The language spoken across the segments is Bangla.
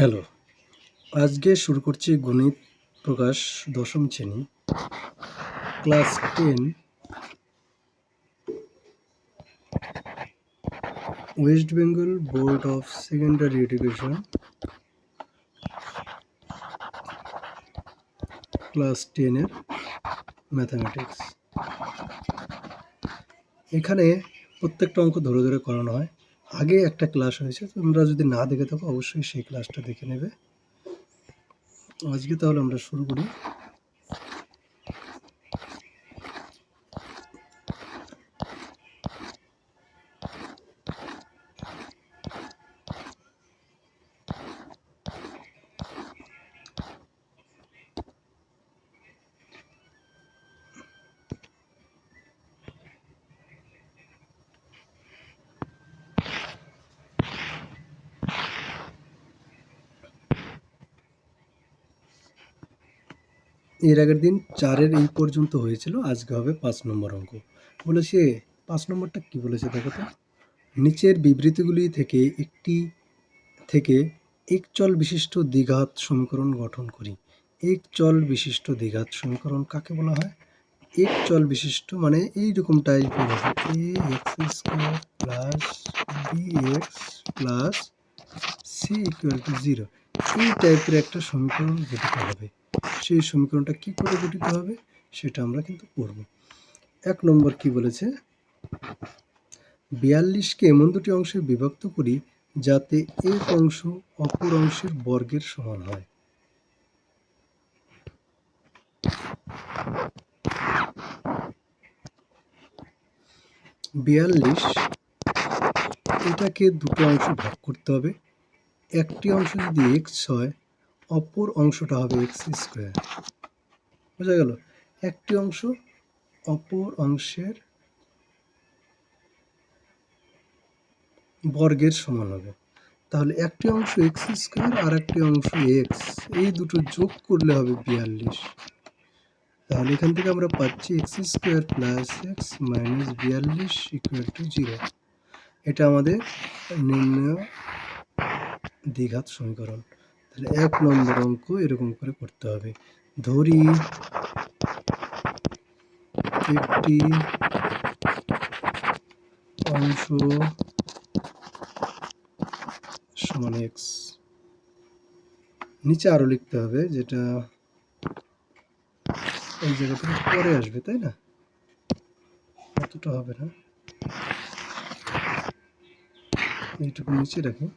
হ্যালো, আজকে শুরু করছি গণিত প্রকাশ দশম শ্রেণী class 10 West Bengal Board of Secondary Education class 10-এর ম্যাথামেটিক্স। এখানে প্রত্যেকটা অঙ্ক ধরে ধরে করানো হয়। আগে একটা ক্লাস হয়েছে, তোমরা যদি না দেখে থাকো অবশ্যই সেই ক্লাসটা দেখে নেবে। আজকে তাহলে আমরা শুরু করি। এর আগের দিন 4-এর এই পর্যন্ত হয়েছিল, আজকে হবে 5 নম্বর অঙ্ক। বলেছে 5 নম্বরটা কি বলেছে দেখো তো। নিচের বিবৃতিগুলি থেকে একচল বিশিষ্ট দ্বিঘাত সমীকরণ গঠন করি। একচল বিশিষ্ট দ্বিঘাত সমীকরণ কাকে বলা হয়? একচল বিশিষ্ট মানে এইরকম টাইপের হবে, ax² plus bx plus c equal to 0। এই টাইপের একটা সমীকরণ গঠিত হবে। সেই সমীকরণটা কি করে গঠিত হবে সেটা আমরা কিন্তু পড়ব। 1 নম্বর কি বলেছে, 42কে এমন দুটি অংশে বিভক্ত করি যাতে এক অংশ অপর অংশের বর্গের সমান হয়। এটাকে দুটো অংশে ভাগ করতে হবে। একটি অংশ যদি এক্স হয়, অপর অংশটা হবে x²। বোঝা গেল? একটি অংশ অপর অংশের বর্গের সমান হবে। তাহলে একটি অংশ x² আর একটি অংশ এক্স, এই দুটো যোগ করলে হবে 42। তাহলে এখান থেকে আমরা পাচ্ছি x² plus x minus 42 equal to 0। এটা আমাদের নির্ণয় দ্বিঘাত সমীকরণ। তাহলে 1 নম্বর অঙ্ক এরকম করে করতে হবে। ধরি একটি অংশ সমান x। নিচে আরো লিখতে হবে, যেটা এই জায়গাটা পরে আসবে, তাই না? এতটা হবে না, এইটুকু নিচে রাখি।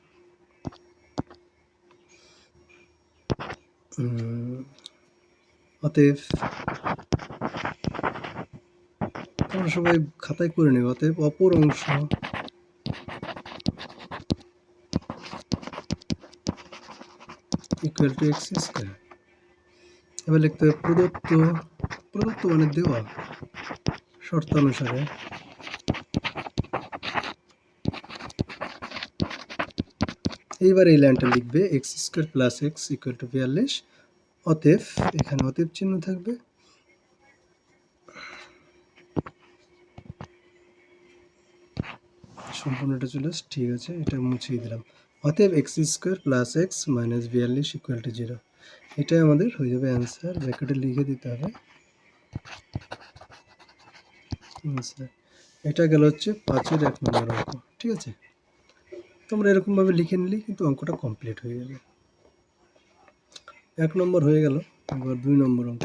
অতএব তোমরা সবাই খাতায় করে নেবে। অতএব অপর অংশ ইকুয়াল টু x²। এবার লিখতে হবে প্রদত্ত মানে দেওয়া শর্তানুসারে এইবার এই লাইনটা লিখবে x² plus x equal to 42। অতএব এখানে অতএব চিহ্ন থাকবে। সম্পূর্ণটা চলে আসে, ঠিক আছে, এটা মুছিয়ে দিলাম। অতএব x² plus x minus 42 equal to 0। এটাই আমাদের হয়ে যাবে অ্যান্সার। ব্র্যাকেটে লিখে দিতে হবে অ্যান্সার। এটা গেল হচ্ছে 5-এর 1 নম্বর অঙ্ক। ঠিক আছে, তোমরা এরকমভাবে লিখে নিলেই কিন্তু অঙ্কটা কমপ্লিট হয়ে যাবে। 1 নম্বর হয়ে গেল। এবার 2 নম্বর অঙ্ক।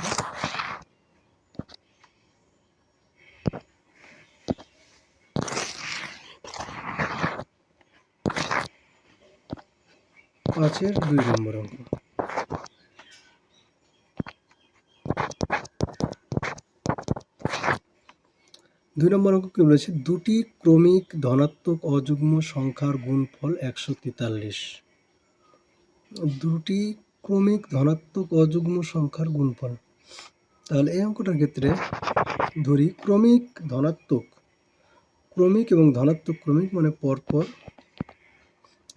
পাঁচের 2 নম্বর অঙ্ক। দুই নম্বর অঙ্ক কি বলেছে, দুটি ক্রমিক ধনাত্মক অযুগ্ম সংখ্যার গুণফল 143। দুটি ক্রমিক ধনাত্মক অযুগ্ম সংখ্যার গুণফল। তাহলে এই অঙ্কটার ক্ষেত্রে ধরি ক্রমিক এবং ধনাত্মক। ক্রমিক মানে পরপর,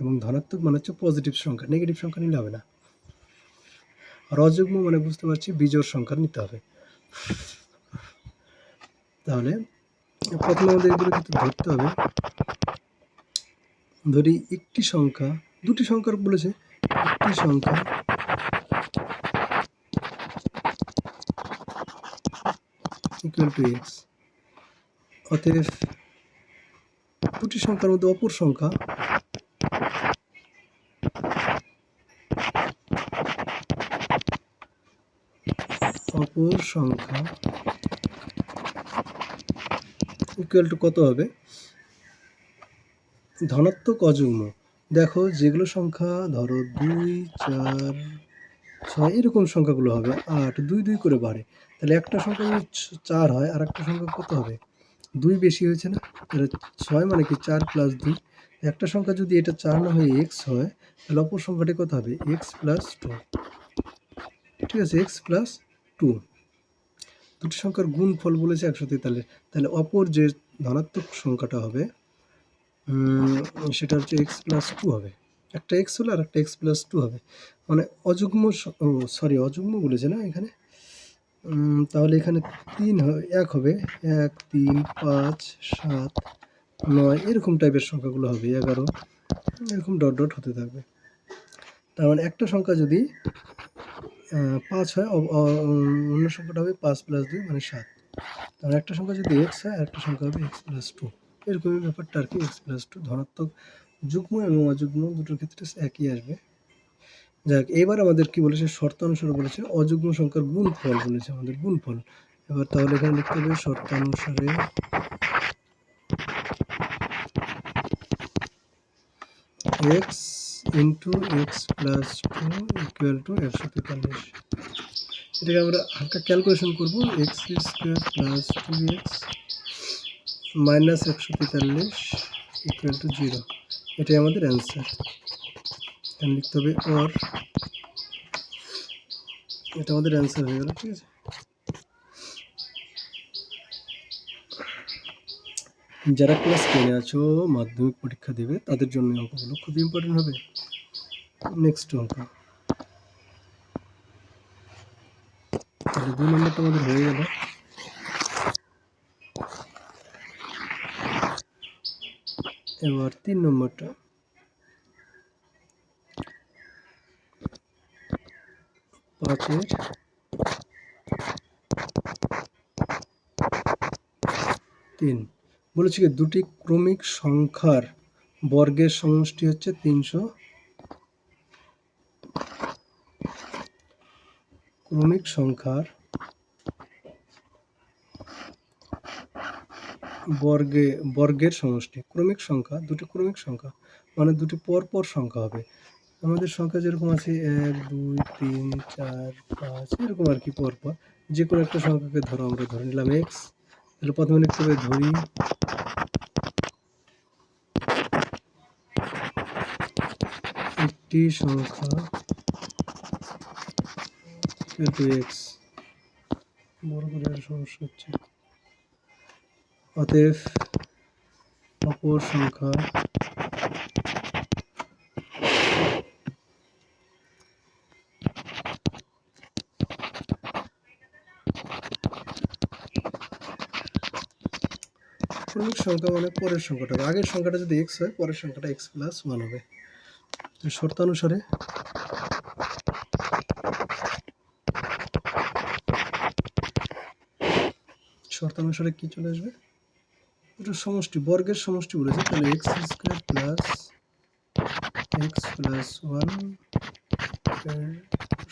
এবং ধনাত্মক মানে হচ্ছে পজিটিভ সংখ্যা, নেগেটিভ সংখ্যা নিলে হবে না। আর অযুগ্ম মানে বুঝতে পারছি বিজোড় সংখ্যা নিতে হবে। তাহলে প্রথমে আমাদের এগুলো কিন্তু ধরতে হবে। ধরি দুটি সংখ্যার বলেছে, একটি দুটি সংখ্যা ইকুয়াল টু এক্স, অতএব দুটি সংখ্যার মধ্যে অপর সংখ্যা ইকুয়াল টু কত হবে? ধনাত্মক অযুগ্ম। দেখো যেগুলো সংখ্যা ধরো 2, 4, 6 এরকম সংখ্যাগুলো হবে 8, 2 2 করে বাড়ে। তাহলে একটা সংখ্যা যদি 4 হয় আর একটা সংখ্যা কত হবে? 2 বেশি হয়েছে না? তাহলে 6 মানে কি 4 প্লাস 2। একটা সংখ্যা যদি এটা 4 না হয়ে x হয় তাহলে অপর সংখ্যাটি কত হবে? x plus 2। ঠিক আছে, x প্লাস 2। দুটি সংখ্যার গুণফল বলেছে 143। তাহলে অপর যে ধনাত্মক সংখ্যাটা হবে সেটা হচ্ছে x প্লাস 2 হবে। একটা x হলে আর একটা x প্লাস 2 হবে। মানে অযুগ্ম, অযুগ্ম বলেছে না এখানে। তাহলে এখানে 1 হবে, 1, 3, 5, 7, 9 এরকম টাইপের সংখ্যাগুলো হবে, 11 এরকম ডট ডট হতে থাকবে। তার মানে একটা সংখ্যা যদি 5 হয়, অন্য সংখ্যাটা হবে 5 প্লাস 2 মানে 7। তাহলে একটা সংখ্যা যদি x হয় আর একটা সংখ্যা হবে x প্লাস 2। এরকমই ব্যাপারটা আর কি, x প্লাস 2। ধনাত্মক যুগ্ম এবং অযুগ্ম দুটোর ক্ষেত্রে একই আসবে। যাক, এবার আমাদের কি বলেছে? শর্তানুসারে বলেছে অযুগ্ম সংখ্যার গুণফল বলেছে আমাদের, গুণফল। এবার তাহলে এখানে লিখতে হবে শর্তানুসারে x into x plus 2 equal to 143। এটাকে আমরা হালকা ক্যালকুলেশন করব। x square plus 2x minus 143 equal to 0। এটাই আমাদের অ্যান্সার। এখানে লিখতে হবে অর, এটা আমাদের অ্যান্সার হয়ে গেল। ঠিক আছে, যারা ক্লাস 10-এ আছো, মাধ্যমিক পরীক্ষা দেবে, তাদের জন্য অঙ্কগুলো খুব ইম্পর্টেন্ট হবে। নেক্সট অঙ্ক, তাহলে 2 নম্বরটা আমাদের হয়ে গেল। এবার 3 নম্বরটা, 5-এর 3 বলেছে কি দুটি ক্রমিক সংখ্যার বর্গের সমষ্টি হচ্ছে 300। ক্রমিক সংখ্যার বর্গের সমষ্টি। ক্রমিক সংখ্যা, দুটি ক্রমিক সংখ্যা মানে দুটি পরপর সংখ্যা হবে। আমাদের সংখ্যা যেরকম আছে 1, 2, 3, 4, 5 এরকম আর কি, পরপর যে কোনো একটা সংখ্যাকে ধরো, আমরা ধরে নিলাম x। তাহলে প্রথমে লিখতে হবে ধরি একটি সংখ্যা x, বড় করে সমস্যা হচ্ছে। অতএব অপর সংখ্যা ক্রমিক সংখ্যা মানে পরের সংখ্যাটা হবে। আগের সংখ্যাটা যদি x হয়, পরের সংখ্যাটা x প্লাস 1 হবে। শর্তানুসারে কি চলে আসবে? দুটো সমষ্টি, বর্গের সমষ্টি বলেছে, তাহলে x square plus x plus 1 এর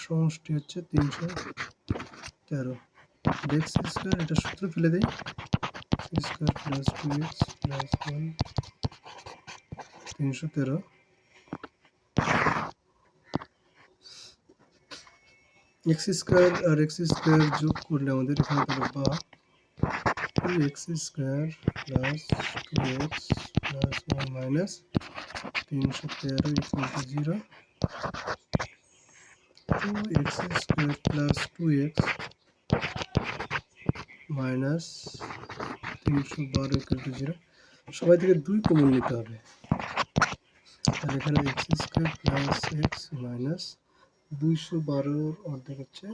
সমষ্টি হচ্ছে 313। x স্কোয়ার, এটা সূত্র ফেলে দেই, square plus 2x plus 1 313। x square আর x স্কোয়ার যোগ করলে আমাদের এখানে পাবো বা 2x square plus 2x plus 1 minus 313 equal to 0। 2x square plus 2x minus 312 equal to 0। সবাই থেকে 2 কমন নিতে হবে। তাহলে এখানে x square plus x minus 212 অর্ধেক হচ্ছে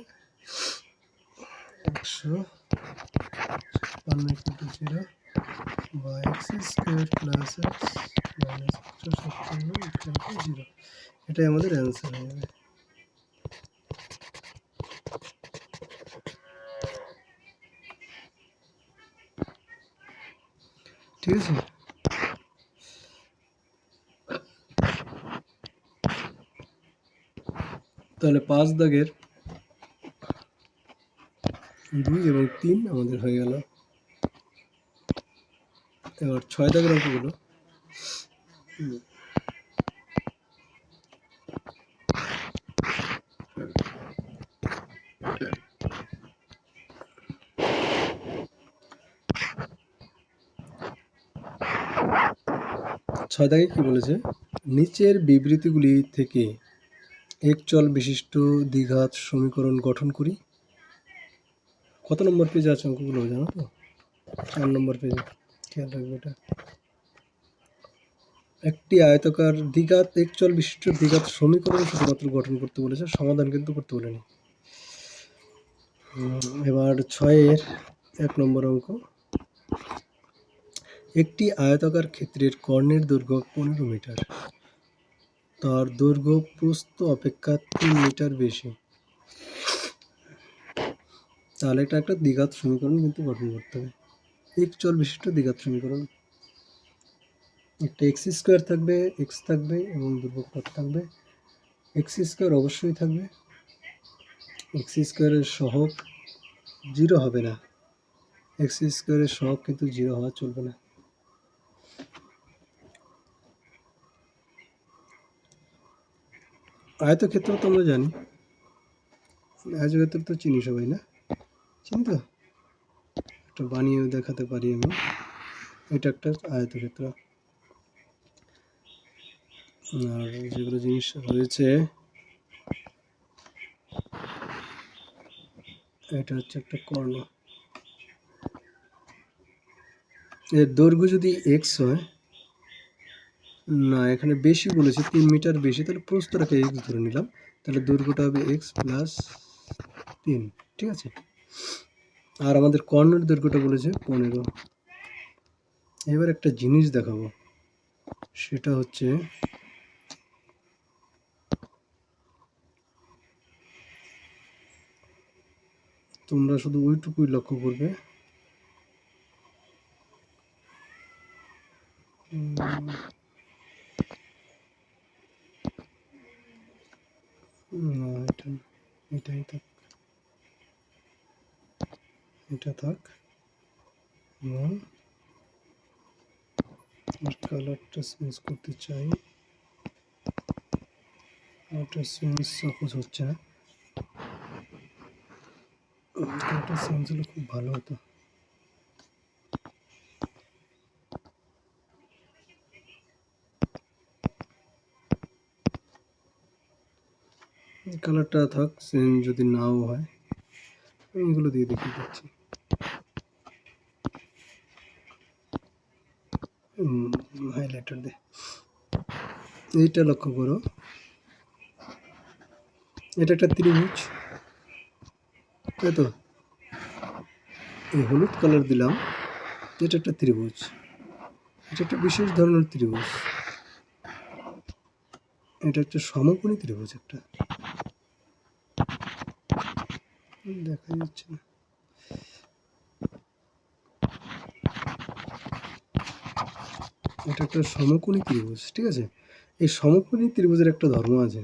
156 ইকুয়াল টু 0 বা x square plus x minus 156 equal to 0। এটাই আমাদের অ্যান্সার হয়ে যাবে। ঠিক আছে। তাহলে 5 দাগের 2 এবং 3 আমাদের হয়ে গেল। এবার 6 দাগের অঙ্কগুলো। ছয় দাগে কি বলেছে, নিচের বিবৃতিগুলি থেকে এক চল বিশিষ্ট দ্বিঘাত সমীকরণ গঠন করি। কত নম্বর পেজে আছে অঙ্কগুলো জানো তো? 4 নম্বর পেজে, খেয়াল রাখবে এটা। একটি আয়তাকার দ্বিঘাত এক চল বিশিষ্ট দ্বিঘাত সমীকরণ শুধুমাত্র গঠন করতে বলেছে, সমাধান কিন্তু করতে বলেনি। এবার 6-এর 1 নম্বর অঙ্ক, একটি আয়তাকার ক্ষেত্রের কর্ণের দৈর্ঘ্য 15 মিটার, তার দৈর্ঘ্য প্রস্থ অপেক্ষা 3 মিটার বেশি। তাহলে এটা একটা দ্বিঘাত সমীকরণ কিন্তু গঠন করতে হবে, এক চল বিশিষ্ট দ্বিঘাত সমীকরণ। একটা এক্স স্কোয়ার থাকবে, এক্স থাকবে এবং দৈর্ঘ্য কত থাকবে, এক্স স্কোয়ার অবশ্যই থাকবে। এক্স স্কোয়ারের সহগ 0 হবে না, এক্স স্কোয়ারের সহগ কিন্তু 0 হওয়া চলবে না। আয়তক্ষেত্র তো আমরা জানি, আয়তক্ষেত্র তো চিনি সবাই, না চিনি তো? একটা বানিয়েও দেখাতে পারি আমি। এটা একটা আয়তক্ষেত্র। আর যেগুলো জিনিস রয়েছে, এটা হচ্ছে একটা কর্ণ। এর দৈর্ঘ্য যদি এক্স হয়, না এখানে বেশি বলেছে 3 মিটার বেশি, তাহলে প্রস্থটাকে এক্স ধরে নিলাম, তাহলে দৈর্ঘ্যটা হবে এক্স প্লাস 3, ঠিক আছে। আর আমাদের কর্ণের দৈর্ঘ্যটা বলেছে 15। এবার একটা জিনিস দেখাবো, সেটা হচ্ছে তোমরা শুধু ওইটুকুই লক্ষ্য করবে, এটাই থাক, এটা থাক। কালারটা চেঞ্জ করতে চাই, কালারটা চেঞ্জ সাপোজ হচ্ছে না, কালারটা চেঞ্জ হলে খুব ভালো হতো। কালারটা থাক, চেঞ্জ যদি নাও হয় এইগুলো দিয়ে দেখিয়ে দিচ্ছি। হাইলাইটার দে, এইটা লক্ষ্য করো, এটা একটা ত্রিভুজ, তাই তো? এই হলুদ কালার দিলাম, এটা একটা ত্রিভুজ, এটা একটা বিশেষ ধরনের ত্রিভুজ, এটা একটা সমকোণী ত্রিভুজ, একটা দেখা যাচ্ছে না, এটা একটা সমকোণী ত্রিভুজ, ঠিক আছে। এই সমকোণী ত্রিভুজের একটা ধর্ম আছে,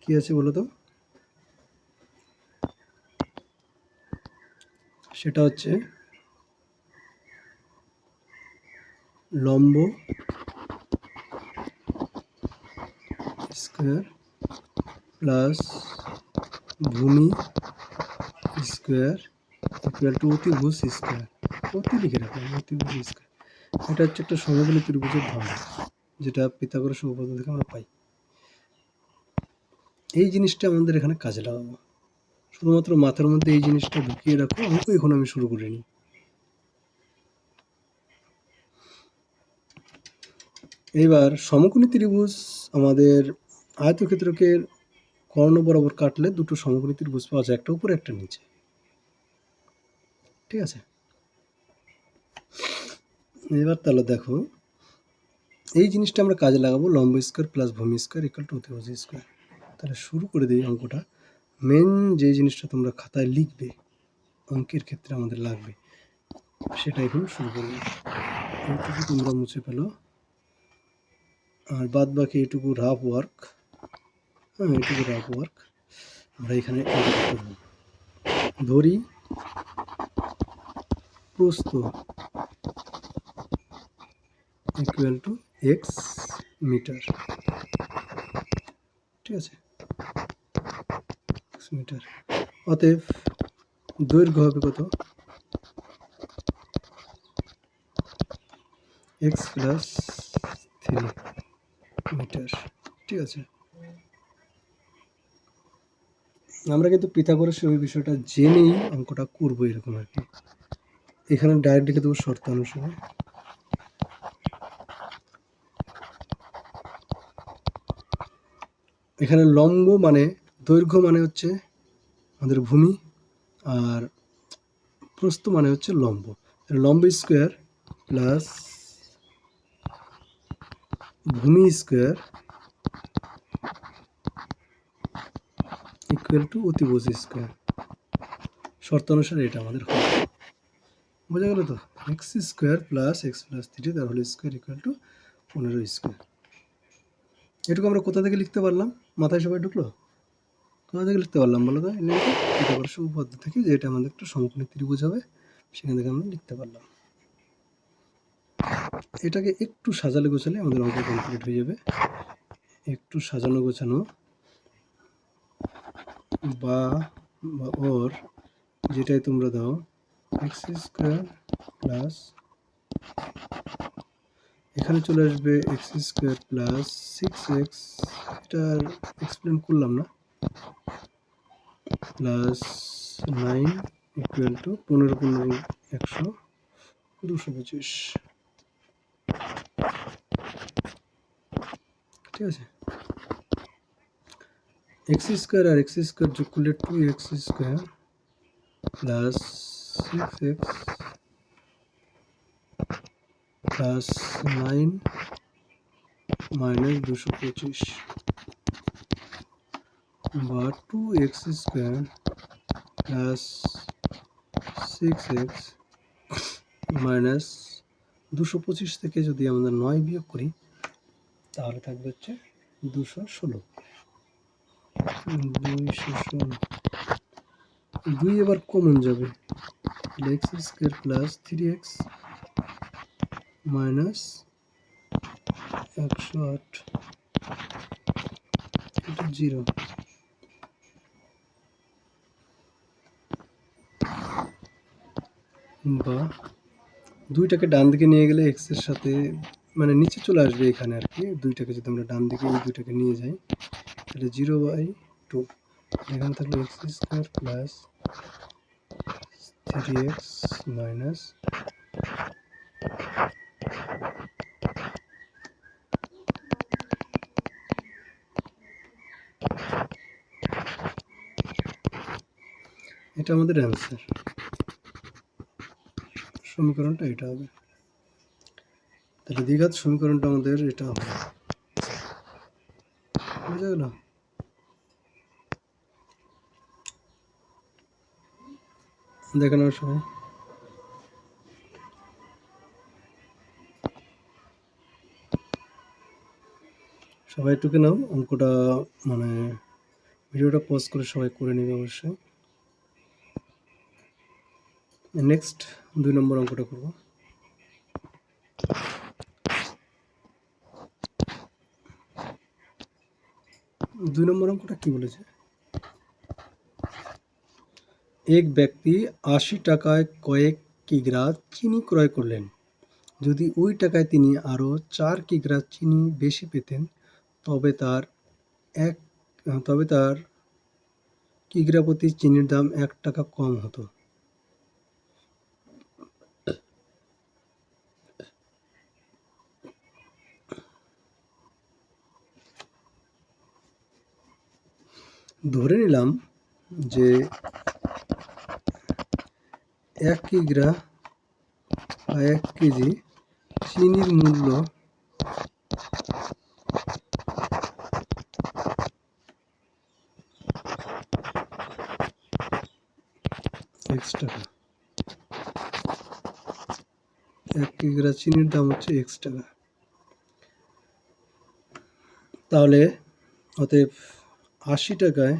কি আছে বলো তো? সেটা হচ্ছে লম্ব স্কোয়ার প্লাস ভূমি স্কোয়ার ইকুয়াল টু অতিভুজ স্কোয়ার। অতি লিখে রাখলাম, অতিভুজ স্কোয়ার। এটা হচ্ছে একটা সমকোণী ত্রিভুজের ধর্ম, যেটা পিথাগোরাস উপপাদ্য থেকে আমরা পাই। এই জিনিসটা আমাদের এখানে কাজে লাগাবো, শুধুমাত্র মাথার মধ্যে এই জিনিসটা ঢুকিয়ে রাখো, অঙ্ক এখন আমি শুরু করিনি। এইবার সমকোণী ত্রিভুজ আমাদের আয়তক্ষেত্রকে কর্ণ বরাবর কাটলে দুটো সমকোণী ত্রিভুজ পাওয়া যায়, একটা উপরে একটা নিচে, ঠিক আছে। এবার তাহলে দেখো, এই জিনিসটা আমরা কাজে লাগাবো, লম্ব স্কোয়ার প্লাস ভূমি স্কোয়ার ইকুয়াল টু অতিভুজ স্কোয়ার। তাহলে শুরু করে দিই অঙ্কটা। মেন যে জিনিসটা তোমরা খাতায় লিখবে, অঙ্কের ক্ষেত্রে আমাদের লাগবে, সেটা এখন শুরু করবো। এইটুকু তোমরা মুছে ফেলো, আর বাদ বাকি এইটুকু রাফ ওয়ার্ক, এইটুকু রাফ ওয়ার্ক আমরা এখানে করব। ধরি প্রস্থ ইকুয়াল টু এক্স মিটার, ঠিক আছে, এক্স মিটার। অতএব দৈর্ঘ্য হবে কত, এক্স প্লাস 3 মিটার, ঠিক আছে। আমরা কিন্তু পিথাগোরাসের ওই বিষয়টা জেনেই অঙ্কটা করবো এরকম আর কি। এখানে ডাইরেক্ট লিখে দেবো শর্ত অনুসারে। এখানে লম্ব মানে দৈর্ঘ্য মানে হচ্ছে আমাদের ভূমি, আর প্রস্থ মানে হচ্ছে লম্ব। লম্ব স্কোয়ার প্লাস ভূমি স্কোয়ার ইকুয়াল টু অতিভুজ স্কোয়ার। শর্ত অনুসারে এটা আমাদের হবে, বোঝা গেল তো। X square plus X plus 3 তার whole square equal to 15 square. এটুকু আমরা কোথা থেকে লিখতে পারলাম, মাথায় সবাই ঢুকলো? কোথা থেকে লিখতে পারলাম বলো তো? পিথাগোরাসের উপপাদ্য থেকে, যে এটা আমাদের একটা সমকোণী ত্রিভুজ হবে, সেখান থেকে আমরা লিখতে পারলাম। এটাকে একটু সাজালে গোছালে আমাদের অঙ্ক কমপ্লিট হয়ে যাবে। একটু সাজানো গোছানো বা ওর যেটাই তোমরা দাও, এক্স স্কোয়ার প্লাস এখানে চলে আসবে এক্স স্কোয়ার প্লাস 6x, এটা এক্সপ্লেন করলাম না, প্লাস 9 ইকুয়াল টু 15 15 100 225, ঠিক আছে। এক্স স্কোয়ার আর এক্স স্কোয়ার যোগ করলে 2x square plus 6x plus 9 minus 225, বা 2x square plus 6x minus 225 থেকে যদি আমরা 9 বিয়োগ করি তাহলে থাকবে হচ্ছে 216। 2 এবার কমন যাবে, x square plus 3x minus 108, এটা 0। বা 2টাকে ডান দিকে নিয়ে গেলে এক্স এর সাথে মানে নিচে চলে আসবে এখানে আর কি। 2টাকে যদি আমরা ডান দিকে এই 2টাকে নিয়ে যাই তাহলে 0/2, এখানে থাকলে x square plus 3x minus এটা আমাদের অ্যান্সার। সমীকরণটা এটা হবে। তাহলে দ্বিঘাত সমীকরণটা আমাদের এটা হবে, বুঝা গেল? দেখেন সবাই, সবাই টুকে নাও অঙ্কটা, মানে ভিডিওটা পজ করে সবাই করে নেবে অবশ্যই। নেক্সট 2 নম্বর অঙ্কটা করব। 2 নম্বর অঙ্কটা কি বলেছে, এক ব্যক্তি 80 টাকায় কয়েক কিগ্রা চিনি ক্রয় করলেন। যদি ওই টাকায় তিনি আরও 4 কিগ্রা চিনি বেশি পেতেন তবে তার কিগ্রা প্রতি চিনির দাম 1 টাকা কম হতো। ধরে নিলাম যে 1 কিগ্রা বা 1 কেজি চিনির মূল্য x টাকা। 1 কিগ্রা চিনির দাম হচ্ছে x টাকা। তাহলে অতএব 80 টাকায়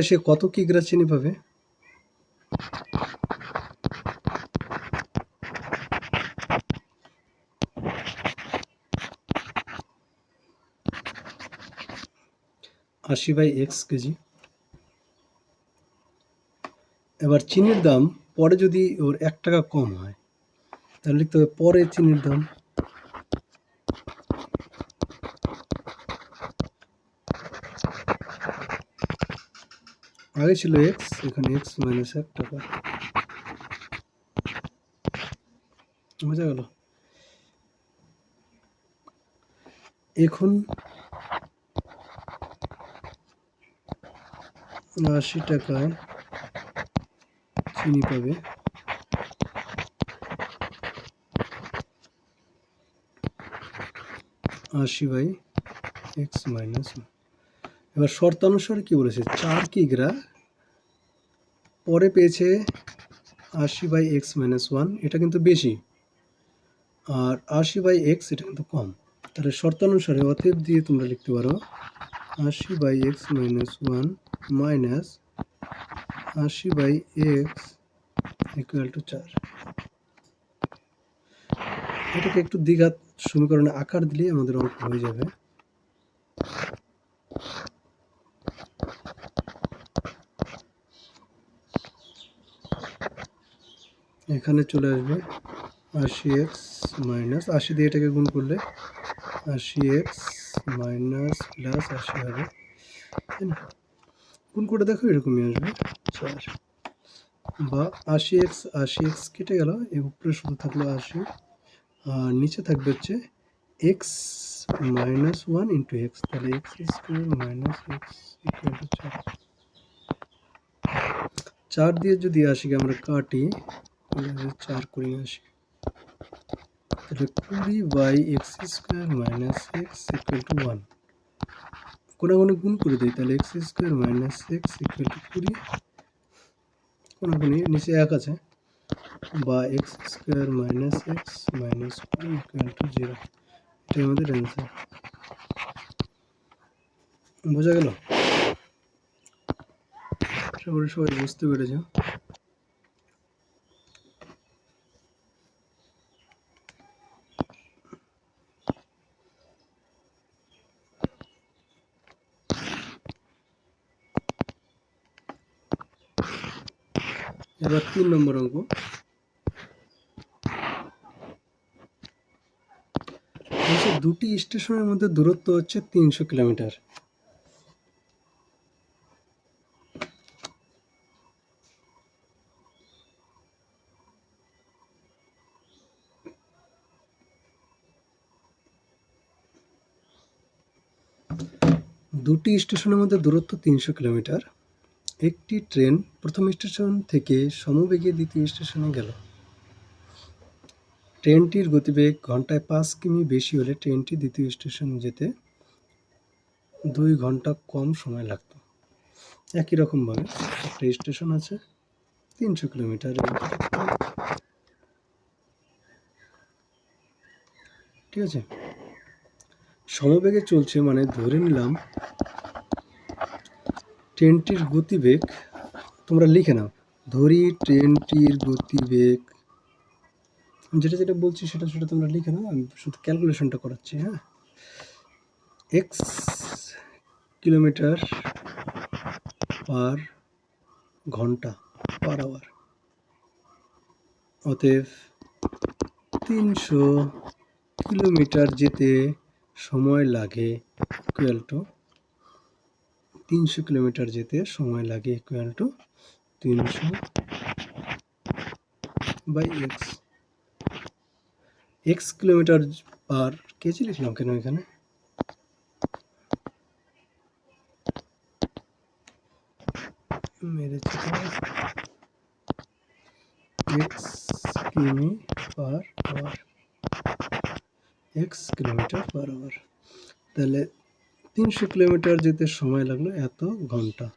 সে কত কিগ্রা চিনি পাবে? আশি বাই এক্স কেজি। এবার চিনির দাম পরে যদি ওর 1 টাকা কম হয় তাহলে লিখতে হবে পরে চিনির দাম। আগে ছিল এক্স, এখানে এক্স মাইনাস 1 টাকা। বোঝা গেল? এখন 80 টাকায় চিনি পাবে 80 বাই এক্স মাইনাস। এবার শর্তানুসারে কি বলেছে? 4 কিগ্রা পরে পেয়েছে 80 বাই এক্স মাইনাস 1, এটা কিন্তু বেশি, আর 80 বাই এক্স এটা কিন্তু কম। তাহলে শর্তানুসারে অতএব দিয়ে তোমরা লিখতে পারো 80 by X minus 1 minus 80 by X equal to 4। এটাকে একটু দ্বিঘাত সমীকরণে আকার দিলেই আমাদের অঙ্ক হয়ে যাবে। এখানে চলে আসবে 80x মাইনাস 80 দিয়ে এটাকে গুণ করলে 80x মাইনাস প্লাস 80 হবে, তাই না? গুণ করে দেখো এরকমই আসবে 4, বা 80x কেটে গেল, এই উপরে শুধু থাকলো 80, আর নিচে থাকবে হচ্ছে x মাইনাস 1 ইন্টু এক্স, তাহলে X square minus X equal to 4। 4 দিয়ে যদি 80কে আমরা কাটি 4 করে 80, তাহলে 20 by X square minus X equal to 1। কোনাগুনি গুণ করে দিই, তাহলে X square minus X equal to 20, কোনাগুনি নিচে 1 আছে, বা X square minus X minus 20 equal to 0। এটাই আমাদের অ্যান্সার। বোঝা গেল? আশা করি সবাই বুঝতে পেরেছ। এবার 3 নম্বর অঙ্ক। দুটি স্টেশনের মধ্যে দূরত্ব হচ্ছে 300 কিলোমিটার। দুটি স্টেশনের মধ্যে দূরত্ব 300 কিলোমিটার। একটি ট্রেন প্রথম স্টেশন থেকে সমবেগে দ্বিতীয় স্টেশনে গেল। ট্রেনটির গতিবেগ ঘন্টায় 5 কিমি বেশি হলে ট্রেনটি দ্বিতীয় স্টেশনে যেতে 2 ঘন্টা কম সময় লাগত। একই রকমভাবে একটা স্টেশন আছে 300 কিলোমিটার, ঠিক আছে? সমবেগে চলছে মানে ধরে নিলাম ট্রেনটির গতিবেগ, তোমরা লিখে নাও, ধরি ট্রেনটির গতিবেগ, যেটা যেটা বলছি সেটা সেটা তোমরা লিখে নাও, আমি শুধু ক্যালকুলেশনটা করাচ্ছি। হ্যাঁ, এক্স কিলোমিটার পার ঘন্টা পার আওয়ার, অতএব 300 কিলোমিটার যেতে সময় লাগে ইকুয়াল টু 300 কিলোমিটার যেতে সময় লাগে equal to 300 by X. X kilometre per kg লিখলাম কেন এখানে? মেরেছি এক্স কিমি per hour, X kilometre per hour. তাহলে 300 কিলোমিটার যেতে সময় লাগলো এত ঘন্টা।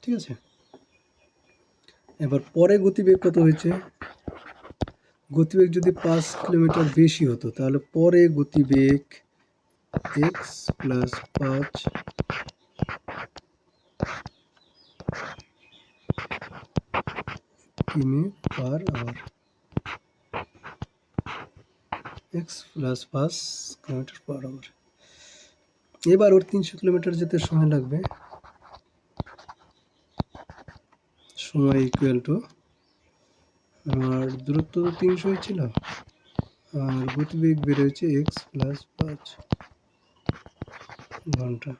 ঠিক আছে, এবার পরে গতিবেগ কত হয়েছে? গতিবেগ যদি 5 কিলোমিটার বেশি হতো তাহলে পরে গতিবেগ এক্স প্লাস 5 কিমি per hour, X plus 5 kilometre per hour. এবার ওর 300 কিলোমিটার যেতে সময় লাগবে, সময় ইকুয়াল টু, আর দূরত্ব তো 300 ছিল, আর গতিবেগ বের হয়েছে এক্স প্লাস 5 ঘন্টা।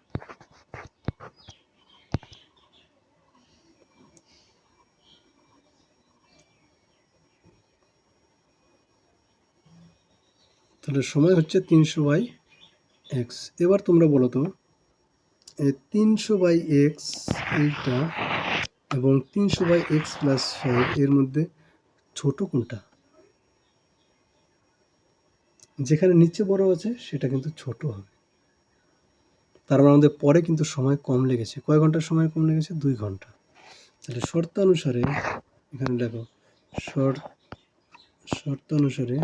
তাহলে সময় হচ্ছে 300 বাই এক্স। এবার তোমরা বলো তো 300 বাই এক্স এইটা এবং 300 বাই এক্স প্লাস 5 এর মধ্যে ছোট কোনটা? যেখানে নিচে বড় আছে সেটা কিন্তু ছোট হবে। তার মানে আমাদের পরে কিন্তু সময় কম লেগেছে। কয় ঘন্টার সময় কম লেগেছে? 2 ঘন্টা। তাহলে শর্তানুসারে এখানে দেখো, শর্তানুসারে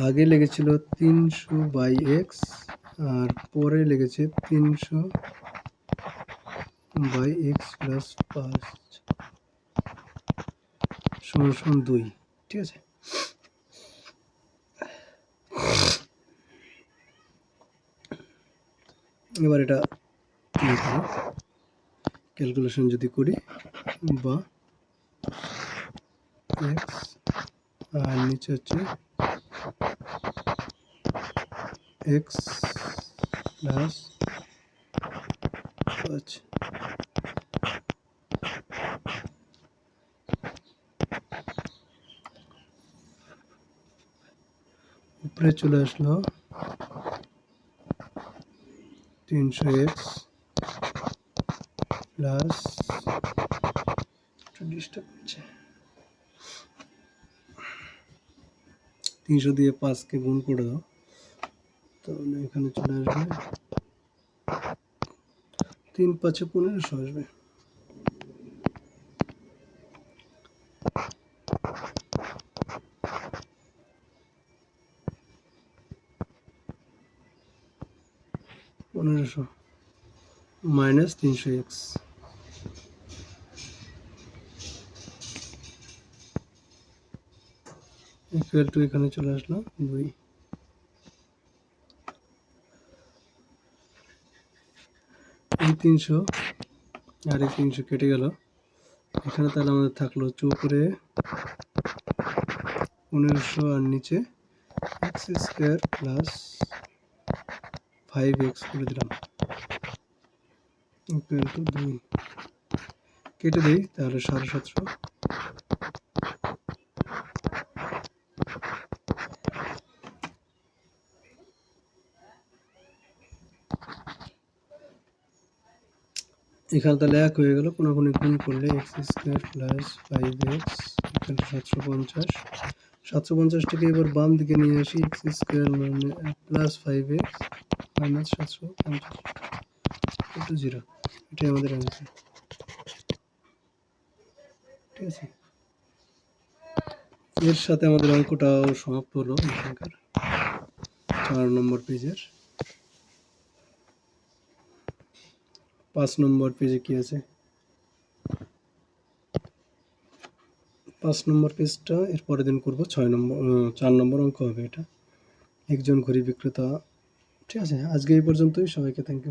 আগে লেগেছিল 300 বাই এক্স আর পরে লেগেছে 300 বাই এক্স প্লাস 5 সমান সমান 2। ঠিক আছে, এবার এটা ক্যালকুলেশন যদি করি, বা এক্স আর নিচে হচ্ছে এক্স প্লাস 5, উপরে চলে আসলো 300x প্লাস, ডিস্টার্ব হচ্ছে, 300 দিয়ে 5কে গুণ করে দাও, তাহলে এখানে চলে আসবে 3 5 1500 আসবে। মাইনাস 300x ইকুয়াল টু, এখানে চলে আসলো 2। এই 300 আর এই 300 কেটে গেল, এখানে তাহলে আমাদের থাকলো উপরে 1500 আর নিচে এক্স স্কোয়ার প্লাস 5x করে দিলাম ইকুয়াল টু 2। কেটে দিই তাহলে 750। এখানে তাহলে 1 হয়ে গেল, কোনাকুনি গুণ করলে x square plus 5x equal to 750। 750টাকে এবার বাম দিকে নিয়ে আসি, এক্স স্কোয়ার মানে plus 5x minus 750 equal to 0। এটাই আমাদের অ্যান্সার। ঠিক আছে, এর সাথে আমাদের অঙ্কটাও সমাপ্ত হলো এখানকার 4 নম্বর পেজের। 5 নম্বর পেজে কি আছে? 5 নম্বর পেজটা এর পরের দিন করবো। 4 নম্বর অঙ্ক হবে এটা, একজন ঘড়ি বিক্রেতা। ঠিক আছে, আজকে এই পর্যন্তই। সবাইকে থ্যাংক ইউ।